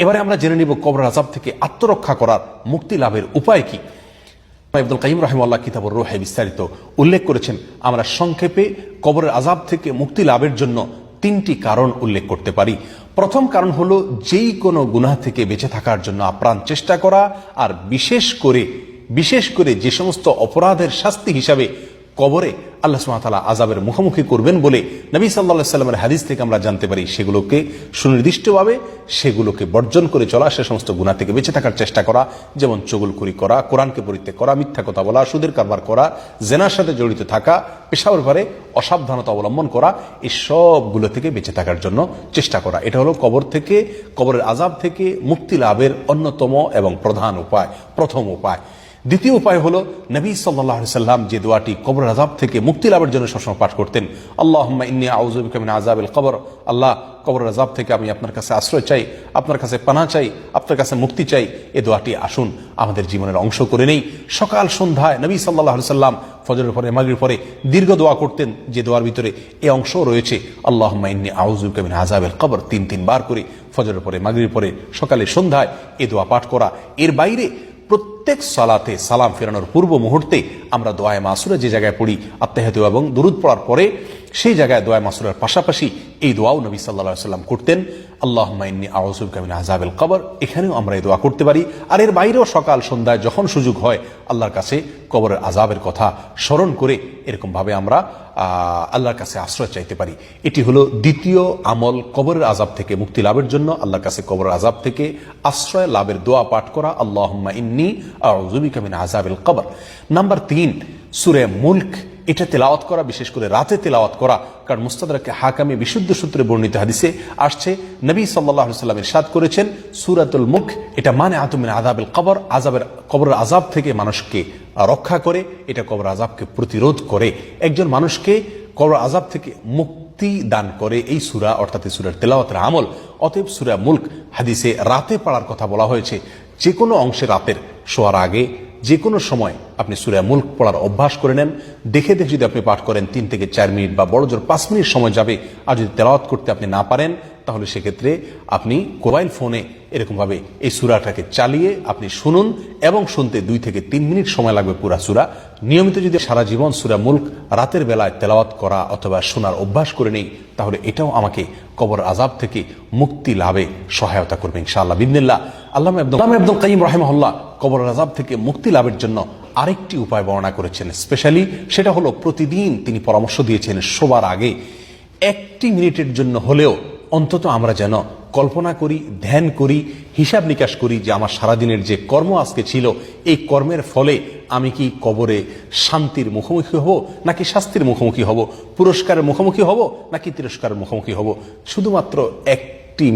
এবারে আমরা জেনে নিব কবরের আযাব থেকে আত্মরক্ষা করার, মুক্তি লাভের উপায় কি। ইবনুল কাইয়িম রাহিমাহুল্লাহ কিতাবুর রূহে বিস্তারিত উল্লেখ করেছেন। আমরা সংক্ষেপে কবরের আযাব থেকে মুক্তি লাভের জন্য তিনটি কারণ উল্লেখ করতে পারি। প্রথম কারণ হলো যেই কোনো গুনাহ থেকে বেঁচে থাকার জন্য আপ্রাণ চেষ্টা করা, আর বিশেষ করে যে সমস্ত অপরাধের শাস্তি হিসাবে কবরে আল্লাহ সুবহানাহু ওয়া তাআলা আযাবের মুখোমুখি করবেন বলে নবী সাল্লাল্লাহু আলাইহি সাল্লামের হাদিস থেকে আমরা জানতে পারি, সেগুলোকে সুনির্দিষ্টভাবে সেগুলোকে বর্জন করে চলা, সে সমস্ত গুনাহ থেকে বেঁচে থাকার চেষ্টা করা, যেমন চুগলখড়ি করা, কোরআনকে পরিত্যাগ করা, মিথ্যা কথা বলা, সুদের কারবার করা, জেনার সাথে জড়িত থাকা, পেশাবের ব্যাপারে অসাবধানতা অবলম্বন করা, এই সবগুলো থেকে বেঁচে থাকার জন্য চেষ্টা করা। এটা হলো কবরের আযাব থেকে মুক্তি লাভের অন্যতম এবং প্রধান উপায়, প্রথম উপায়। দ্বিতীয় উপায় হলো নবী সাল্লাল্লাহু আলাইহি সাল্লাম যে দোয়াটি কবরের আযাব থেকে মুক্তি লাভের জন্য সবসময় পাঠ করতেন, আল্লাহুম্মা ইন্নী আউযু বিকা মিন আযাবিল কবর, আল্লাহ কবরের আযাব থেকে আমি আপনার কাছে আশ্রয় চাই, আপনার কাছে পানাহ চাই, আপনার কাছে মুক্তি চাই। এই দোয়াটি আসুন আমাদের জীবনের অংশ করে নেই। সকাল সন্ধ্যায় নবী সাল্লাল্লাহু আলাইহি সাল্লাম ফজরের পরে, মাগরিবের পরে দীর্ঘ দোয়া করতেন, যে দোয়ার ভিতরে এই অংশ রয়েছে, আল্লাহুম্মা ইন্নী আউযু বিকা মিন আযাবিল কবর, তিন বার করে ফজরের পরে, মাগরিবের পরে, সকালে সন্ধ্যায় এই দোয়া পাঠ করা। এর বাইরে প্রত্যেক সালাতে সালাম ফেরানোর পূর্ব মুহূর্তে আমরা দোয়া মাসুরা যে জায়গায় পড়ি, আত্তাহিয়াতু এবং দুরুদ পড়ার পরে সেই জায়গায় দোয়া মাসুরার পাশাপাশি এই দোয়াও নবী সাল্লাল্লাহু আলাইহি সাল্লাম করতেন, আল্লাহুম্মা ইন্নী আউযু বিকা মিন আযাবিল কবর। এখানেও আমরা এই দোয়া করতে পারি। আর এর বাইরেও সকাল সন্ধ্যায় যখন সুযোগ হয় আল্লাহর কাছে কবরের আযাবের কথা স্মরণ করে এরকম ভাবে আমরা আল্লাহর কাছে আশ্রয় চাইতে পারি। এটি হলো দ্বিতীয় আমল কবরের আযাব থেকে মুক্তি লাভের জন্য, আল্লাহর কাছে কবরের আযাব থেকে আশ্রয় লাভের দোয়া পাঠ করা, আল্লাহুম্মা ইন্নী আউযু বিকা মিন আযাবিল কবর। নাম্বার 3, সূরা মুলক, এটা তেলাওয়াত করা, বিশেষ করে রাতে তেলাওয়াত করা। কারণ মুস্তাদরাকে হাকামে বিশুদ্ধ সূত্রে বর্ণিত হাদিসে আসছে, নবী সাল্লাল্লাহু আলাইহি সাল্লাম ইরশাদ করেছেন, সূরাতুল মুলক এটা মানিআতুম মিন আযাবিল কবর, কবরের আযাব থেকে মানুষকে রক্ষা করে, এটা কবরের আযাবকে প্রতিরোধ করে, একজন মানুষকে কবরের আযাব থেকে মুক্তি দান করে এই সূরা, অর্থাৎ এই সূরার তেলাওয়াতের আমল। অতএব সূরা মুলক হাদিসে রাতে পড়ার কথা বলা হয়েছে। যে কোনো অংশে রাতের শোয়ার আগে যে কোনো সময় আপনি সূরা মুলক পড়ার অভ্যাস করে নেন। দেখে যদি আপনি পাঠ করেন 3 থেকে 4 মিনিট বা বড় জোর 5 মিনিট সময় যাবে। আর যদি তেলাওয়াত করতে আপনি না পারেন, তাহলে সেক্ষেত্রে আপনি মোবাইল ফোনে এরকমভাবে এই সূরাটাকে চালিয়ে আপনি শুনুন, এবং শুনতে 2 থেকে 3 মিনিট সময় লাগবে পুরা সূরা। নিয়মিত যদি সারা জীবন সূরা মুলক রাতের বেলায় তেলাওয়াত করা অথবা শোনার অভ্যাস করে নেই, তাহলে এটাও আমাকে কবর আযাব থেকে মুক্তি লাভে সহায়তা করবে ইনশাআল্লাহ বিইذنিল্লাহ। আল্লামা ইবনুল কাইয়িম রাহিমাহুল্লাহ কবর আযাব থেকে মুক্তি লাভের জন্য আরেকটি উপায় বর্ণনা করেছেন স্পেশালি, সেটা হলো প্রতিদিন তিনি পরামর্শ দিয়েছেন শোবার আগে 1 মিনিটের জন্য হলেও অন্তত আমরা যেন কল্পনা করি, ধ্যান করি, হিসাব নিকাশ করি যে আমার সারাদিনের যে কর্ম আজকে ছিল, এই কর্মের ফলে আমি কি কবরে শান্তির মুখোমুখি হব নাকি শাস্তির মুখোমুখি হব, পুরস্কারের মুখোমুখি হব নাকি তিরস্কারের মুখোমুখি হব। শুধুমাত্র 1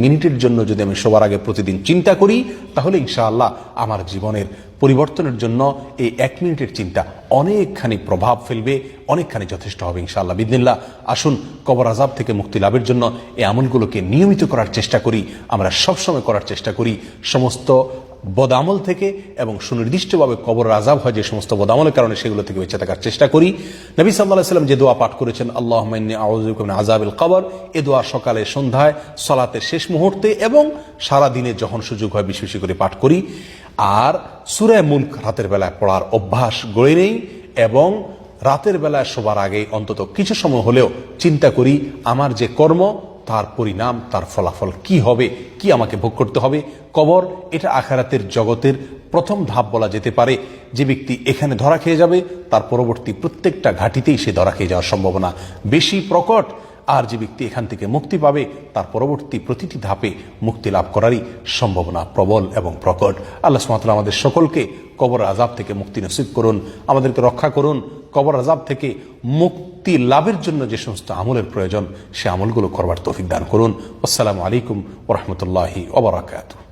মিনিটের জন্য যদি আমি সবার আগে প্রতিদিন চিন্তা করি, তাহলে ইনশাআল্লাহ আমার জীবনের পরিবর্তনের জন্য এই 1 মিনিটের চিন্তা অনেকখানি প্রভাব ফেলবে, অনেকখানি যথেষ্ট হবে ইনশাআল্লাহ বিইذنিল্লাহ। আসুন কবর আযাব থেকে মুক্তি লাভের জন্য এই আমলগুলোকে নিয়মিত করার চেষ্টা করি, আমরা সবসময় করার চেষ্টা করি, সমস্ত বদামল থেকে, এবং সুনির্দিষ্টভাবে কবরের আযাব হয় যে সমস্ত বদামলের কারণে সেগুলো থেকে বেঁচে থাকার চেষ্টা করি। নবী সাল্লাল্লাহু আলাইহি সাল্লাম যে দোয়া পাঠ করেছেন, আল্লাহুম্মা ইন্নী আউযু বিকা মিন আযাবিল কবর, এই দোয়া সকালে সন্ধ্যায় সালাতের শেষ মুহূর্তে এবং সারা দিনে যখন সুযোগ হয় বেশি বেশি করে পাঠ করি। আর সূরা মুলক রাতের বেলায় পড়ার অভ্যাস গড়ে নেই, এবং রাতের বেলায় শোবার আগে অন্তত কিছু সময় হলেও চিন্তা করি আমার যে কর্ম, তার পরিণাম, তার ফলাফল কি হবে, কি আমাকে ভোগ করতে হবে। কবর এটা আখিরাতের জগতের প্রথম ধাপ বলা যেতে পারে। যে ব্যক্তি এখানে ধরা খেয়ে যাবে, তার পরবর্তী প্রত্যেকটা ঘাটিতেই সে ধরা খেয়ে যাওয়ার সম্ভাবনা বেশি প্রকট। আর যে ব্যক্তি এখান থেকে মুক্তি পাবে, তার পরবর্তী প্রতিটি ধাপে মুক্তি লাভ করারই সম্ভাবনা প্রবল এবং প্রকট। আল্লাহ সুবহানাহু ওয়া তাআলা আমাদের সকলকে কবর আযাব থেকে মুক্তি নসিব করুন, আমাদেরকে রক্ষা করুন। কবর আযাব থেকে মুক্তি লাভের জন্য যে সমস্ত আমলের প্রয়োজন, সে আমলগুলো করবার তৌফিক দান করুন। আসসালামু আলাইকুম ওয়া রাহমাতুল্লাহি ওয়া বারাকাতুহু।